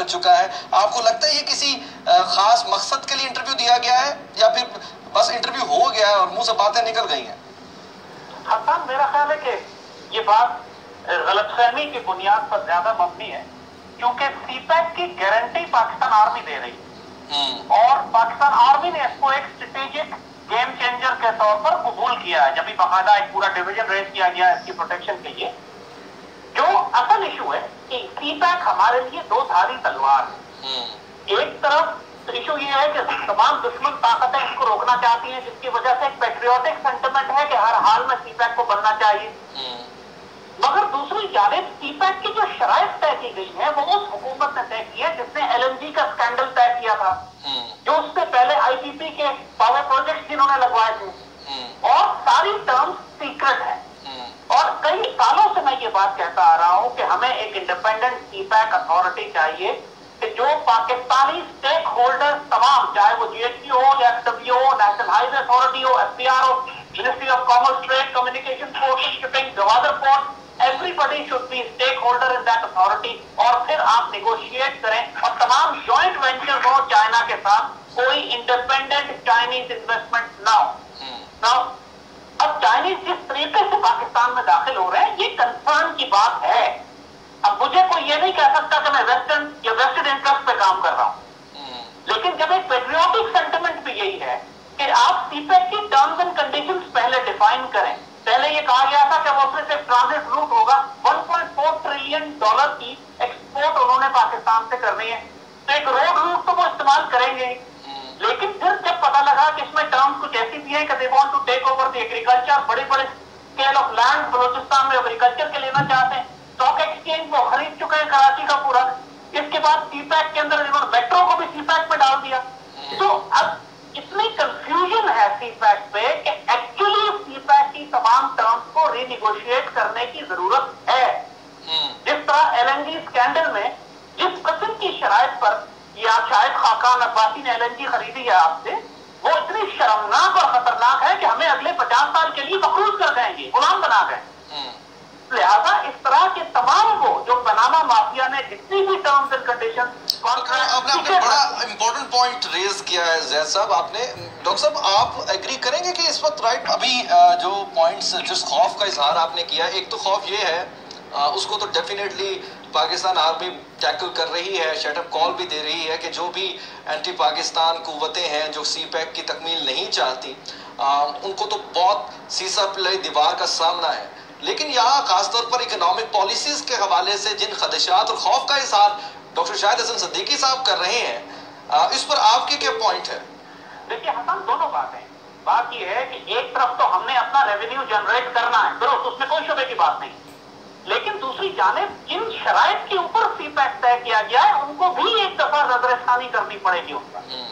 कर चुका है। आपको लगता है ये किसी खास मकसद के लिए इंटरव्यू दिया गया है या फिर बस इंटरव्यू हो गया है और मुंह से बातें निकल गई हैं? हसन, मेरा ख्याल है कि ये बात गलतफहमी की बुनियाद पर ज्यादा मबनी है, क्योंकि सीपैक की गारंटी पाकिस्तान आर्मी दे रही है और पाकिस्तान आर्मी ने इसको एक स्ट्रेटेजिक गेम चेंजर के तौर पर कबूल किया है। जब भी बाकायदा एक पूरा डिवीजन रेज किया गया है इसकी प्रोटेक्शन के लिए। जो असल इशू है कि सीपैक हमारे लिए दो धारी तलवार है। एक तरफ इशू ये है कि तमाम दुश्मन ताकतें इसको रोकना चाहती हैं, जिसकी वजह से एक पेट्रियोटिक सेंटिमेंट है कि हर हाल में सीपैक को बनना चाहिए। मगर दूसरी जानिब सीपैक की जो शराइत तय की गई है वो उस हुकूमत ने तय की है जिसने एलएनजी का स्कैंडल तय किया था, जो उससे पहले आईपीपी के पावर प्रोजेक्ट जिन्होंने लगवाए थे, और सारी टर्म्स सीक्रेट है। और कई सालों से मैं ये बात कहता आ रहा हूं कि हमें एक इंडिपेंडेंट सीपैक अथॉरिटी चाहिए कि जो पाकिस्तानी स्टेक होल्डर तमाम, चाहे वो जीएचक्यू हो या एक्सडब्ल्यू हो, नेशनल हाईवे अथॉरिटी हो, एफपीआर हो, ministry of commerce, trade, communication, port, shipping, Gwadar port, everybody should be stakeholder in that authority। और फिर आप नेगोशिएट करें और तमाम जॉइंट वेंचर हो चाइना के साथ, कोई इंडिपेंडेंट चाइनीज इन्वेस्टमेंट ना हो। अब चाइनीज जिस तरीके से पाकिस्तान में दाखिल हो रहे हैं ये कंसर्न की बात है। अब मुझे कोई ये नहीं कह सकता कि मैं वेस्टर्न या वेस्टेड इंटरेस्ट पे काम कर रहा हूं, लेकिन जब एक पेट्रियोटिक सेंटिमेंट भी यही है कि आप सीपैक की टर्म्स एंड कंडीशंस पहले डिफाइन करें। पहले ये कहा गया था कि वो सिर्फ एक ट्रांजिट रूट होगा, 1.4 ट्रिलियन डॉलर की एक्सपोर्ट उन्होंने पाकिस्तान से करनी है, तो एक रोड रूट तो वो इस्तेमाल करेंगे। लेकिन फिर जब पता लगा कि इसमें टर्म्स कुछ ऐसी भी है कि they want to take over the agriculture, बड़े बड़े स्केल ऑफ लैंड बलूचिस्तान में एग्रीकल्चर के लेना चाहते हैं, स्टॉक एक्सचेंज वो खरीद चुके हैं कराची का पूरा। इसके बाद सीपैक के अंदर इन्होंने मेट्रो को भी सीपैक में डाल दिया। तो अब इतनी कंफ्यूजन है सीपैक पे कि एक्चुअली सीपैक की तमाम टर्म्स को रीनिगोशिएट करने की जरूरत है। जिस तरह एलएनजी स्कैंडल में जिस किस्म की शराइत पर या शायद खाकान अब्बासी ने एलएनजी खरीदी है आपसे, वो इतनी शर्मनाक और खतरनाक है कि हमें अगले 50 साल के लिए मकरूज कर देंगे, गुलाम बना गए। लिहाजा इस तरह के तमाम वो जो पनामा माफिया ने जितनी भी टर्म्स एंड कंडीशन, आपने बड़ा इंपॉर्टेंट पॉइंट रेज किया है जैद साहब। आपने डॉक्टर साहब आप एग्री करेंगे कि इस वक्त राइट अभी जो पॉइंट्स जिस खौफ का इजहार आपने किया, एक तो खौफ ये है उसको तो डेफिनेटली पाकिस्तान आर्मी टैकल कर रही है, शटअप कॉल भी दे रही है कि जो भी एंटी पाकिस्तान कुव्वतें हैं जो सीपैक की तकमील नहीं चाहती उनको तो बहुत सीसा पिलाई दीवार का सामना है। लेकिन यहाँ खासतौर पर इकोनॉमिक पॉलिसीज के हवाले से जिन खदशात और खौफ का इजहार डॉक्टर शाहिद हसन सिद्दीकी साहब कर रहे हैं, इस पर आपके क्या पॉइंट है? देखिए हसन, दोनों बातें। बात यह है कि एक तरफ तो हमने अपना रेवेन्यू जनरेट करना है, दुरुस्त, उसमें कोई शुबे की बात नहीं, लेकिन दूसरी जानिब जिन शराइत के ऊपर सीपैक तय किया गया है उनको भी एक दफा नजरसानी करनी पड़ेगी उन पर।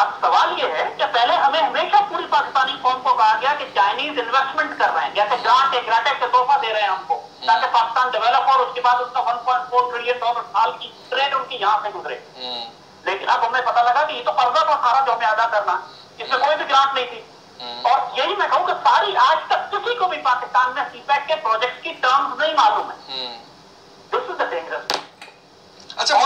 अब सवाल यह है कि पहले हमें हमेशा पूरी पाकिस्तानी कौम को कहा गया कि चाइनीज इन्वेस्टमेंट कर रहे हैं, जैसे ग्रांट एक ग्रांटेक के तोहफा दे रहे हैं हमको ताकि पाकिस्तान डेवलप हो और उसके बाद उसका 1.4 ट्रिलियन डॉलर साल की ट्रेड उनकी यहाँ से गुजरे। लेकिन अब हमें पता लगा कि ये तो कर्जा था सारा जो हमें अदा करना, इसमें कोई भी ग्रांट नहीं थी। और यही मैं कहूँ कि सारी आज तक किसी को भी पाकिस्तान में सीपैक के प्रोजेक्ट की टर्म्स नहीं मालूम है। This is the dangerous. अच्छा,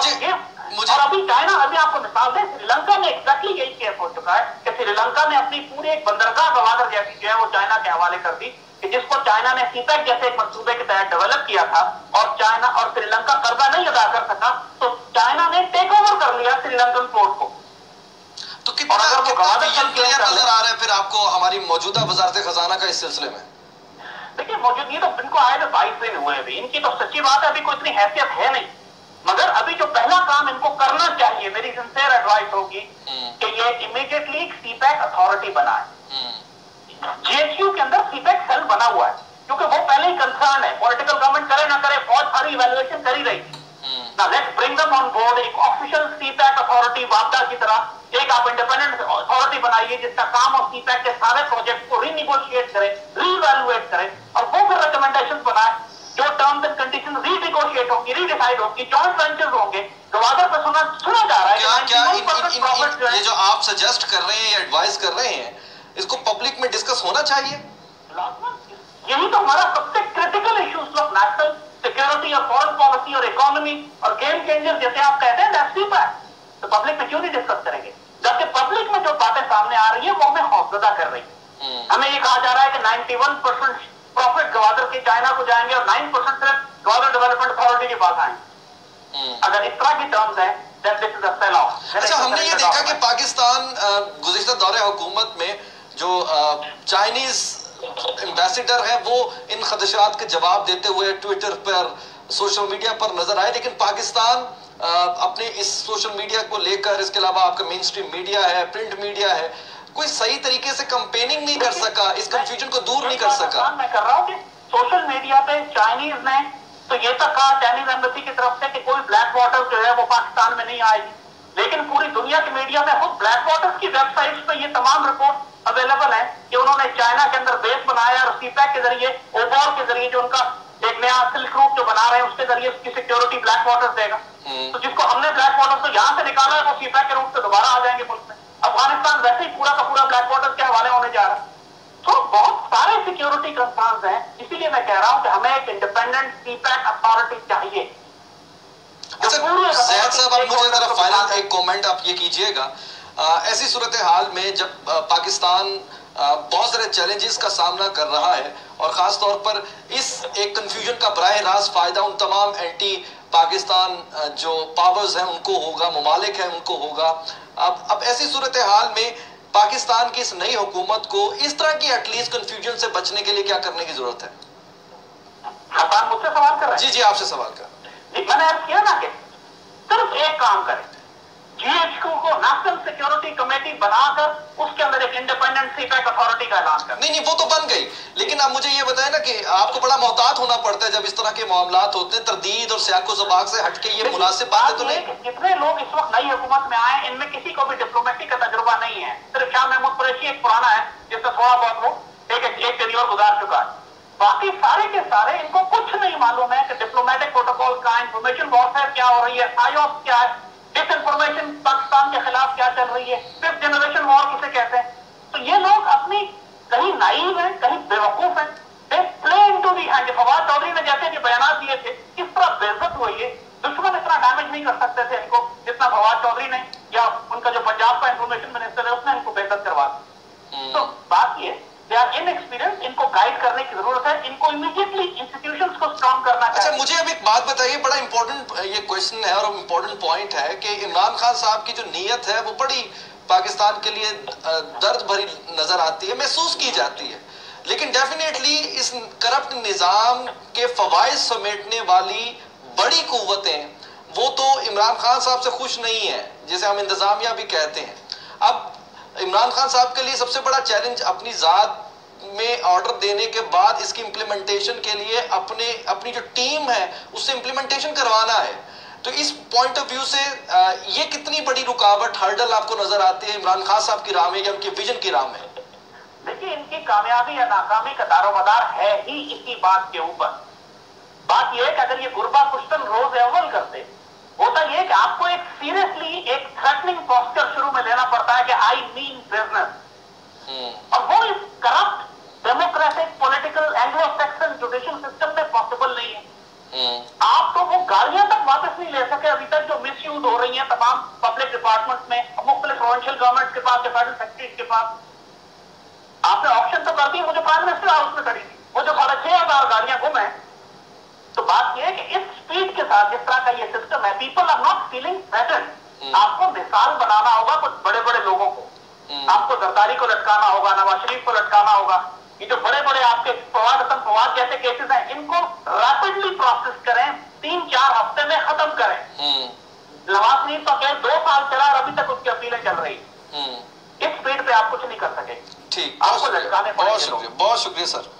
मुझे और अभी चाइना, अभी आपको मिसाल दें, श्रीलंका में एग्जैक्टली यही केस हो चुका है कि श्रीलंका ने अपनी पूरी एक बंदरगाह गवादर जैसी जो है वो चाइना के हवाले कर दी, कि जिसको चाइना ने सीपैक जैसे एक मंसूबे के तहत डेवलप किया था, और चाइना और श्रीलंका कर्जा नहीं अदा कर सका तो चाइना ने टेक ओवर कर लिया श्रीलंकन पोर्ट को। तो कितना नजर आ रहा है फिर आपको हमारी मौजूदा वजारत खजाना का इस सिलसिले में? देखिए मौजूदगी तो इनको आए थे 22 दिन हुए, अभी इनकी तो सच्ची बात है अभी कोई इतनी हैसियत है नहीं, मगर अभी जो पहला काम इनको करना चाहिए, मेरी सिंसियर एडवाइस होगी कि ये इमीडिएटली एक सीपैक अथॉरिटी बनाए। जीएचक्यू के अंदर सीपैक सेल बना हुआ है, क्योंकि वो पहले ही कंसर्न है, पॉलिटिकल गवर्नमेंट करे ना करे, बहुत सारी इवैल्यूएशन करी रही थी। Now let's bring them on board, एक ऑफिशियल सीपैक अथॉरिटी वापदा की तरह एक आप इंडिपेंडेंट अथॉरिटी बनाइए जिसका काम और सीपैक के सारे प्रोजेक्ट को रीनिगोशिएट करे, रीवैल्यूएट करे, और वो फिर रिकमेंडेशंस बनाए जो टर्म्स एंड कंडीशन रीनिगोशिएट होंगी, रीडिसाइड होंगी, जॉइंट वेंचर्स होंगे। गवादर पर सुना जा रहा है क्या ये जो आप सजेस्ट कर रहे हैं, एडवाइस कर रहे हैं, इसको पब्लिक में डिस्कस होना चाहिए? यही तो हमारा सबसे critical issues of national security और फॉरेन पॉलिसी और इकोनॉमी और गेम चेंजर जैसे आप कहते हैं प्रेजेंट एज सीपैक, तो पब्लिक में क्यों नहीं डिस्कस करेंगे? जबकि पब्लिक में जो बातें सामने आ रही है वो हमें खौफजदा कर रही है। हमें ये कहा जा रहा है कि 91% प्रॉफिट गवादर के चाइना को जाएंगे और 9% सिर्फ गवादर डेवलपमेंट अथॉरिटी के पास आएंगे। अगर इस तरह की टर्म्स हैं, then this is a sell off। अच्छा, हमने ये देखा कि पाकिस्तान गुज़िश्ता दौरे हुकूमत में जो चाइनीज एम्बेसडर है वो इन खदशात के जवाब देते हुए ट्विटर पर, सोशल मीडिया पर नजर आए, लेकिन पाकिस्तान अपने इस सोशल मीडिया को लेकर, इसके अलावा आपका मेन स्ट्रीम मीडिया है, प्रिंट मीडिया है, कोई सही तरीके से कंपेनिंग नहीं कर सका, इस कंफ्यूजन को दूर नहीं कर सका। मैं कर रहा हूँ कि सोशल मीडिया पे चाइनीज ने तो ये तक कहा चाइनीज एम्बेसी की तरफ से कि कोई ब्लैक वाटर जो है वो पाकिस्तान में नहीं आएगी, लेकिन पूरी दुनिया की मीडिया में खुद ब्लैक वाटर की वेबसाइट्स पे ये तमाम रिपोर्ट अवेलेबल है कि उन्होंने चाइना के अंदर बेस बनाया और सीपैक के जरिए, ओबोर के जरिए, जो उनका एक नया सिल्क रूट जो बना रहे हैं उसके जरिए उसकी सिक्योरिटी ब्लैक वाटर देगा। तो जिसको हमने ब्लैक वाटर तो यहाँ से निकाला है वो सीपैक के रूप से दोबारा आ जाएंगे मुल्क में। अफगानिस्तान वैसे ही पूरा का पूरा ब्लैक वाटर के हवाले होने जा रहा है। तो बहुत सारे सिक्योरिटी कंसर्न्स हैं, इसीलिए मैं कह रहा हूं कि हमें एक इंडिपेंडेंट सीपैक अथॉरिटी चाहिए। अच्छा ज़ैद साहब, आप मुझे जरा फाइनल एक कमेंट आप ये कीजिएगा, ऐसी सूरत हाल में जब पाकिस्तान बहुत सारे चैलेंजेस का सामना कर रहा है और ख़ास तौर पर इस एक कन्फ्यूजन का बराह रास्त फ़ायदा उन तमाम एंटी पाकिस्तान जो पावर्स हैं उनको होगा, ममालिक हैं उनको होगा, अब ऐसी सूरत हाल में पाकिस्तान की इस नई हुकूमत को इस तरह की एटलीस्ट कंफ्यूजन से बचने के लिए क्या करने की जरूरत है? आप मुझसे सवाल कर रहे हैं? जी जी, आपसे सवाल कर। मैंने अर्ज किया ना कि सिर्फ एक काम करें, जीएचक्यू को नेशनल सिक्योरिटी कमेटी बनाकर उसके अंदर एक इंडिपेंडेंट सीपैक अथॉरिटी का ऐलान कर। नहीं, वो तो बन गई, लेकिन आप मुझे ये बताएं ना कि आपको बड़ा मोहतात होना पड़ता है जब इस तरह के मामलात होते हैं, तरदीद और सियाको ज़बाक से हटके ये मुनासिब बात तो नहीं। कितने लोग इस वक्त नई हुकूमत में आए, इनमें किसी को भी डिप्लोमेटिक का तजुर्बा नहीं है, सिर्फ शाह महमूद कुरैशी एक पुराना है जिससे थोड़ा बहुत वो एक टेन्योर गुजार चुका है, बाकी सारे के सारे इनको कुछ नहीं मालूम है कि डिप्लोमेटिक प्रोटोकॉल का, इंफॉर्मेशन वॉरफेयर क्या हो रही है, आईओस क्या है, डिसइंफॉर्मेशन पाकिस्तान के खिलाफ क्या चल रही है, फिफ्थ जनरेशन वॉर किसे कहते हैं। तो ये लोग अपनी कहीं नाइव हैं, कहीं बेवकूफ हैं, they play into the hand. Fawad Chaudhry ने जैसे कि बयान दिए थे, किस तरह बेइज्जत हुई है, दुश्मन इतना डैमेज नहीं कर सकते थे इनको जितना फवाद चौधरी ने या उनका जो पंजाब का इंफॉर्मेशन मिनिस्टर है उसने इनको बेइज्जत करवा दी। तो बात ये, दे आर इनएक्सपीरियंस, इनको गाइड करने की जरूरत है, इनको इमीडिएटली इंस्टीट्यूशंस को स्ट्रॉन्ग करना चाहिए। अच्छा, मुझे अब एक बात बताइए, बड़ा इंपॉर्टेंट ये क्वेश्चन है और इम्पोर्टेंट पॉइंट है कि इमरान खान साहब की जो नीयत है वो बड़ी पाकिस्तान के लिए दर्द भरी नजर आती है, महसूस की जाती है, लेकिन डेफिनेटली इस करप्ट निज़ाम के फवाइद समेटने वाली बड़ी कुव्वतें वो तो इमरान खान साहब से खुश नहीं है, जिसे हम इंतजामिया भी कहते हैं। अब इमरान खान साहब के लिए सबसे बड़ा चैलेंज अपनी ज़ात में ऑर्डर देने के बाद इसकी इम्प्लीमेंटेशन के लिए अपनी जो टीम है उससे इम्प्लीमेंटेशन करवाना है। तो इस पॉइंट ऑफ व्यू से ये कितनी बड़ी रुकावट, हर्डल आपको नजर आती है इमरान खान साहब की राह में या उनके विजन की राह में? देखिए, इनकी कामयाबी या नाकामी का दारोमदार है ही इसी बात के ऊपर। बात यह है कि अगर ये गुरबा कुश्तन रोज अव्वल करते, होता यह कि आपको एक सीरियसली एक थ्रेटनिंग पोस्चर शुरू में लेना पड़ता है कि आई मीन बिजनेस, और वो इस corrupt democratic political Anglo Saxon judicial system में पॉसिबल नहीं है। आप तो वो गाड़ियां तक वापस नहीं ले सके अभी तक जो मिसयूज हो रही हैं तमाम पब्लिक डिपार्टमेंट में, मुख्तलिफ प्रोविंशियल गवर्नमेंट के पास, फेडरल सेक्रेटरीज के पास। आपने ऑप्शन तो कर दी, वो जो प्राइम मिनिस्टर हाउस में खड़ी थी, वो जो 6,500 गाड़ियां गुम है। तो बात यह है कि इस स्पीड के साथ जिस तरह का ये सिस्टम है, people are not feeling threatened. आपको मिसाल बनाना होगा कुछ बड़े बड़े लोगों को, आपको जरदारी को लटकाना होगा, नवाज शरीफ को लटकाना होगा। ये जो बड़े बड़े आपके फवाद जैसे केसेस हैं, इनको रैपिडली प्रोसेस करें, 3-4 हफ्ते में खत्म करें। नवाज शरीफ का केस 2 साल चला और अभी तक उसकी अपीलें चल रही। इस स्पीड पे आप कुछ नहीं कर सके। ठीक, आपको लटकाने पड़ेंगे। बहुत शुक्रिया सर।